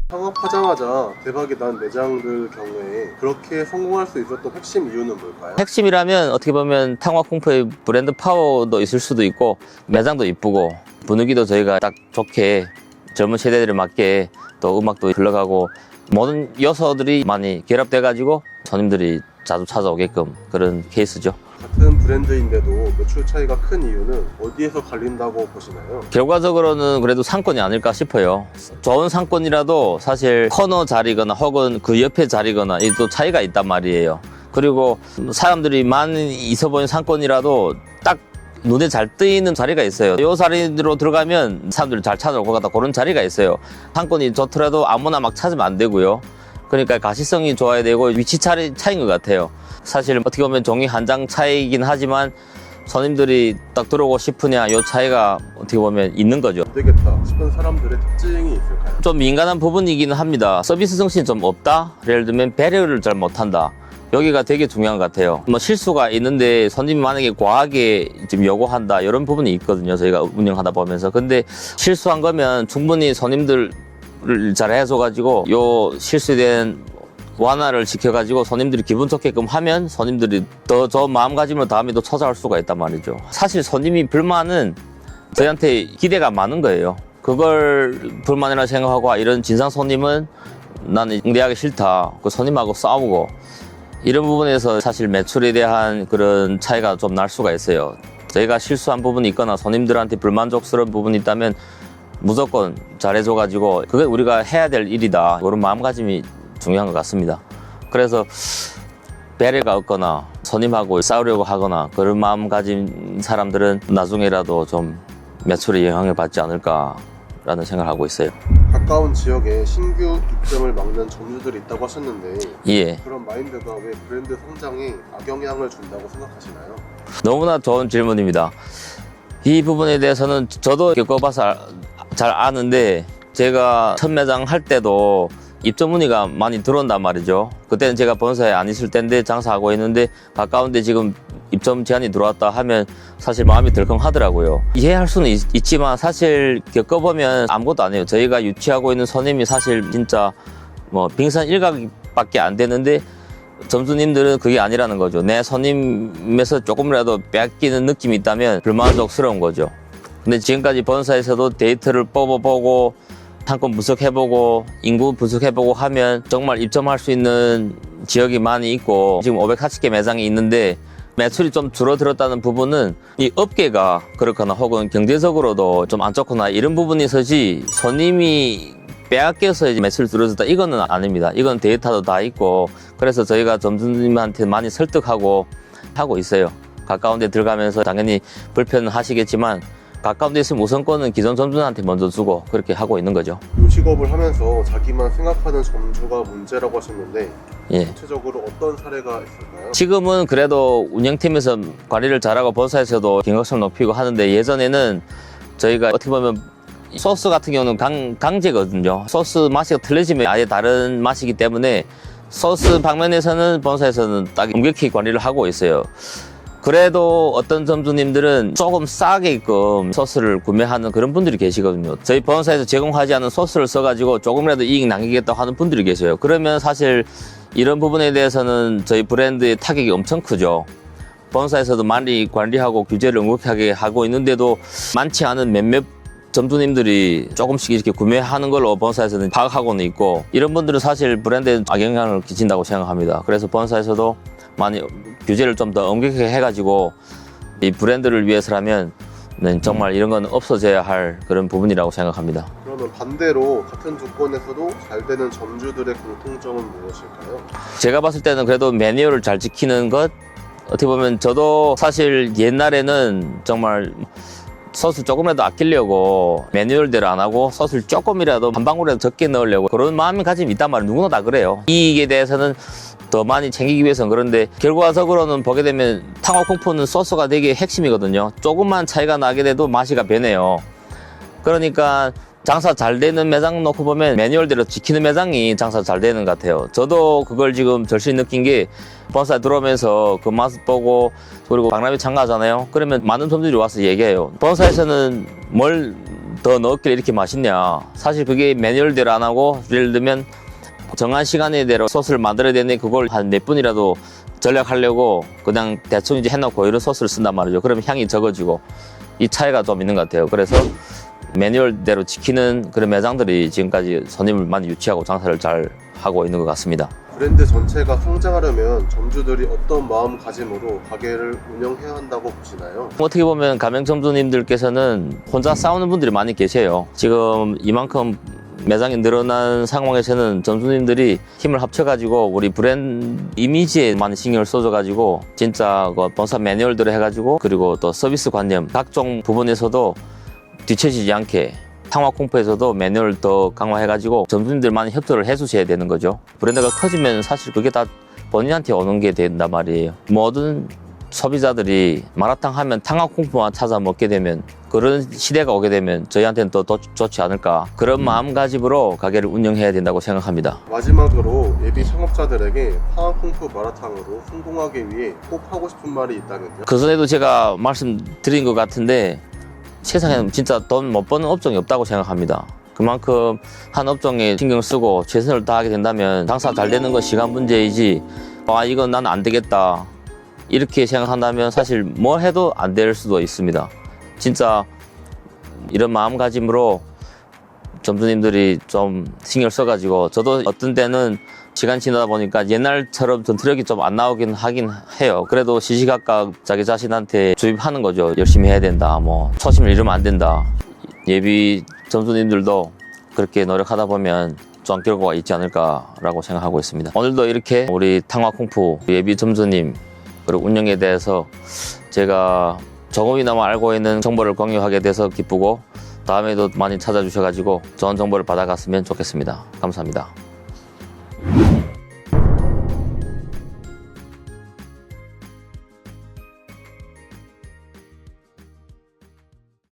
창업하자마자 대박이 난 매장들 경우에 그렇게 성공할 수 있었던 핵심 이유는 뭘까요? 핵심이라면 어떻게 보면 탕화콩포의 브랜드 파워도 있을 수도 있고 매장도 이쁘고 분위기도 저희가 딱 좋게 젊은 세대들에 맞게 또 음악도 흘러가고 모든 요소들이 많이 결합돼가지고 손님들이 자주 찾아오게끔 그런 케이스죠. 같은 브랜드인데도 매출 차이가 큰 이유는 어디에서 갈린다고 보시나요? 결과적으로는 그래도 상권이 아닐까 싶어요. 좋은 상권이라도 사실 코너 자리거나 혹은 그 옆에 자리거나 이 또 차이가 있단 말이에요. 그리고 사람들이 많이 있어 보이는 상권이라도 딱 눈에 잘 띄는 자리가 있어요. 이 자리로 들어가면 사람들이 잘 찾아올 것 같다, 그런 자리가 있어요. 상권이 좋더라도 아무나 막 찾으면 안 되고요. 그러니까 가시성이 좋아야 되고 위치 차이인 것 같아요. 사실 어떻게 보면 종이 한 장 차이긴 하지만 손님들이 딱 들어오고 싶으냐, 이 차이가 어떻게 보면 있는 거죠. 안 되겠다 싶은 사람들의 특징이 있을까요? 좀 민감한 부분이기는 합니다. 서비스 정신이 좀 없다? 예를 들면 배려를 잘 못한다. 여기가 되게 중요한 것 같아요. 뭐 실수가 있는데 손님이 만약에 과하게 지금 요구한다, 이런 부분이 있거든요. 저희가 운영하다 보면서. 근데 실수한 거면 충분히 손님들을 잘 해줘가지고 요 실수에 대한 완화를 시켜가지고 손님들이 기분 좋게끔 하면 손님들이 더 좋은 마음가짐으로 다음에 또 찾아올 수가 있단 말이죠. 사실 손님이 불만은 저희한테 기대가 많은 거예요. 그걸 불만이라 생각하고 이런 진상 손님은 나는 응대하기 싫다, 그 손님하고 싸우고 이런 부분에서 사실 매출에 대한 그런 차이가 좀 날 수가 있어요. 저희가 실수한 부분이 있거나 손님들한테 불만족스러운 부분이 있다면 무조건 잘해줘가지고 그게 우리가 해야 될 일이다, 그런 마음가짐이 중요한 것 같습니다. 그래서 배려가 없거나 손님하고 싸우려고 하거나 그런 마음 가진 사람들은 나중에라도 좀 매출에 영향을 받지 않을까라는 생각을 하고 있어요. 가까운 지역에 신규 입점을 막는 점주들이 있다고 하셨는데 예, 그런 마인드가 왜 브랜드 성장에 악영향을 준다고 생각하시나요? 너무나 좋은 질문입니다. 이 부분에 대해서는 저도 겪어봐서 잘 아는데, 제가 첫 매장 할 때도 입점 문의가 많이 들어온단 말이죠. 그때는 제가 본사에 안 있을 때인데 장사하고 있는데 가까운데 지금 입점 제안이 들어왔다 하면 사실 마음이 덜컹하더라고요. 이해할 수는 있지만 사실 겪어보면 아무것도 안 해요. 저희가 유치하고 있는 손님이 사실 진짜 뭐 빙산 일각밖에 안 되는데 점주님들은 그게 아니라는 거죠. 내 손님에서 조금이라도 뺏기는 느낌이 있다면 불만족스러운 거죠. 근데 지금까지 본사에서도 데이터를 뽑아보고 상권 분석해보고 인구 분석해보고 하면 정말 입점할 수 있는 지역이 많이 있고, 지금 540개 매장이 있는데 매출이 좀 줄어들었다는 부분은 이 업계가 그렇거나 혹은 경제적으로도 좀 안 좋거나 이런 부분이 있어지 손님이 빼앗겨서 이제 매출이 줄어들었다, 이거는 아닙니다. 이건 데이터도 다 있고, 그래서 저희가 점주님한테 많이 설득하고 하고 있어요. 가까운 데 들어가면서 당연히 불편하시겠지만 가까운 데 있으면 우선권은 기존 점주한테 먼저 주고 그렇게 하고 있는 거죠. 요식업을 하면서 자기만 생각하는 점주가 문제라고 하셨는데 예. 구체적으로 어떤 사례가 있을까요? 지금은 그래도 운영팀에서 관리를 잘하고 본사에서도 경각심 높이고 하는데, 예전에는 저희가 어떻게 보면 소스 같은 경우는 강제거든요. 소스 맛이 틀려지면 아예 다른 맛이기 때문에 소스 방면에서는 본사에서는 딱 엄격히 관리를 하고 있어요. 그래도 어떤 점주님들은 조금 싸게끔 소스를 구매하는 그런 분들이 계시거든요. 저희 본사에서 제공하지 않은 소스를 써가지고 조금이라도 이익 남기겠다고 하는 분들이 계세요. 그러면 사실 이런 부분에 대해서는 저희 브랜드의 타격이 엄청 크죠. 본사에서도 많이 관리하고 규제를 엄격하게 하고 있는데도 많지 않은 몇몇 점주님들이 조금씩 이렇게 구매하는 걸로 본사에서는 파악하고는 있고, 이런 분들은 사실 브랜드에 악영향을 끼친다고 생각합니다. 그래서 본사에서도 많이 규제를 좀 더 엄격하게 해가지고 이 브랜드를 위해서라면 정말 이런 건 없어져야 할 그런 부분이라고 생각합니다. 그러면 반대로 같은 조건에서도 잘 되는 점주들의 공통점은 무엇일까요? 제가 봤을 때는 그래도 매뉴얼을 잘 지키는 것, 어떻게 보면 저도 사실 옛날에는 정말 소스 조금이라도 아끼려고 매뉴얼대로 안 하고 소스를 조금이라도 한 방울이라도 적게 넣으려고 그런 마음가짐이 있단 말이에요. 누구나 다 그래요. 이익에 대해서는 더 많이 챙기기 위해서는. 그런데 결과적으로는 보게 되면 탕화콩포는 소스가 되게 핵심이거든요. 조금만 차이가 나게 돼도 맛이가 변해요. 그러니까 장사 잘 되는 매장 놓고 보면 매뉴얼대로 지키는 매장이 장사 잘 되는 것 같아요. 저도 그걸 지금 절실히 느낀 게 본사에 들어오면서 그 맛 보고 그리고 박람회 참가하잖아요. 그러면 많은 점들이 와서 얘기해요. 본사에서는 뭘 더 넣었길래 이렇게 맛있냐. 사실 그게 매뉴얼대로 안 하고 예를 들면 정한 시간대로 소스를 만들어야 되는데 그걸 한 몇 분이라도 전략하려고 그냥 대충 이제 해놓고 이런 소스를 쓴단 말이죠. 그러면 향이 적어지고 이 차이가 좀 있는 것 같아요. 그래서 매뉴얼대로 지키는 그런 매장들이 지금까지 손님을 많이 유치하고 장사를 잘 하고 있는 것 같습니다. 브랜드 전체가 성장하려면 점주들이 어떤 마음가짐으로 가게를 운영해야 한다고 보시나요? 어떻게 보면 가맹점주님들께서는 혼자 싸우는 분들이 많이 계세요. 지금 이만큼 매장이 늘어난 상황에서는 점주님들이 힘을 합쳐가지고 우리 브랜드 이미지에 많이 신경을 써줘가지고 진짜 그 본사 매뉴얼대로 해가지고 그리고 또 서비스 관념 각종 부분에서도 뒤처지지 않게 탕화콩포에서도 매뉴얼 더 강화해가지고 점주님들 많이 협조를 해주셔야 되는 거죠. 브랜드가 커지면 사실 그게 다 본인한테 오는 게 된단 말이에요. 모든 소비자들이 마라탕 하면 탕화콩포만 찾아 먹게 되면 그런 시대가 오게 되면 저희한테는 더 좋지 않을까 그런 마음가짐으로 가게를 운영해야 된다고 생각합니다. 마지막으로 예비 창업자들에게 탕화콩푸 마라탕으로 성공하기 위해 꼭 하고 싶은 말이 있다면요? 그 전에도 제가 말씀드린 것 같은데 세상에는 진짜 돈 못 버는 업종이 없다고 생각합니다. 그만큼 한 업종에 신경 쓰고 최선을 다하게 된다면 장사 잘 되는 건 시간 문제이지 이건 난 안 되겠다 이렇게 생각한다면 사실 뭘 해도 안 될 수도 있습니다. 진짜 이런 마음가짐으로 점주님들이 좀 신경 써가지고 저도 어떤 때는 시간 지나다 보니까 옛날처럼 전투력이 좀 안 나오긴 하긴 해요. 그래도 시시각각 자기 자신한테 주입하는 거죠. 열심히 해야 된다. 뭐 초심을 잃으면 안 된다. 예비 점주님들도 그렇게 노력하다 보면 좋은 결과가 있지 않을까라고 생각하고 있습니다. 오늘도 이렇게 우리 탕화콩푸 예비 점주님 그리고 운영에 대해서 제가 조금이나마 알고 있는 정보를 공유하게 돼서 기쁘고 다음에도 많이 찾아주셔가지고 좋은 정보를 받아갔으면 좋겠습니다. 감사합니다.